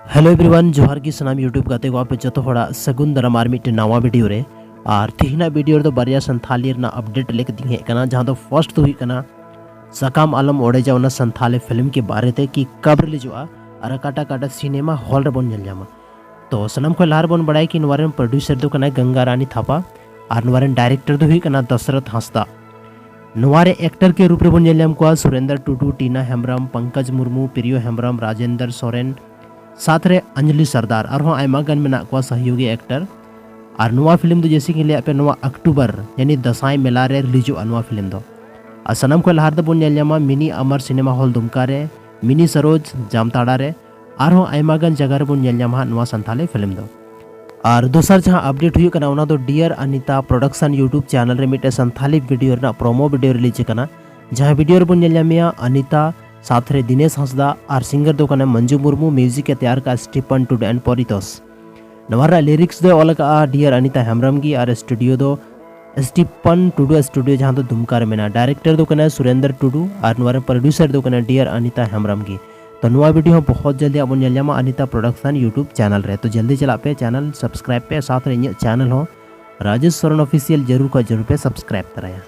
Hello everyone जोहार की सनाम YouTube गाते को आप जो हड़ा सगुन दरामार मिट्टे नवा वीडियो रे और तीना वीडियो रे बारिया संथाली रना अपडेट लेके दी है कना जहां फर्स्ट तो हुई कना सकाम आलम ओडेजा उना संथाली फिल्म के बारे ते कि कब रिलीजोआ और काटा काटा सिनेमा हॉल रे बन जामा तो सनम को लार बन बड़ाई कि नवारे प्रोड्यूसर दो कना गंगा रानी थापा और नवारे डायरेक्टर दो हुई कना दशरथ हांसदा नवारे एक्टर के रूप रे बन जाम को सुरेंद्र टुडू टीना हेम्ब्रम पंकज मुर्मू प्रियो हेम्ब्रम राजेंद्र सोरेन साथ रे अंजलि सरदार और आयमा गन में को सहयोगी एक्टर और नुआ फिल्म दो जैसे कि ले पे नुआ अक्टूबर यानी दसाई मेला रे रिलीज नुआ फिल्म दो और सनम को लहार बन जामा मिनी अमर सिनेमा हॉल दुमका रे मिनी सरोज जामताड़ा रे और आयमा गन जगह रे बन जामा नुआ संथाली फिल्म दो और दोसर जहाँ अपडेट हुई कना दो dear Anita production YouTube channel रे मिटे संथाली वीडियो रे प्रोमो वीडियो रिलीज कना जहाँ वीडियो रे बन जामिया अनिता साथ रे दिनेश हंसदा और सिंगर दो कने मंजू मुर्मू म्यूजिक के तैयार का स्टीफन टुडू एंड पोरितोस नवारा लिरिक्स दो अलग डियर अनिता हेम्ब्रम की और स्टूडियो दो स्टीफन टुडू स्टूडियो जहाँ दो दुमका में डायरेक्टर दो कने सुरेंद्र टुडू और नवारा प्रोड्यूसर दो कने डियर अनिता हेम्ब्रम की तो नुआ वीडियो बहुत जल्दी अब Jama Anita production YouTube channel रे तो जल्दी चला पे चैनल सब्सक्राइब पे साथ रे चैनल हो राजेश सोरेन ऑफिशियल जरूर पे सब्सक्राइब कराया।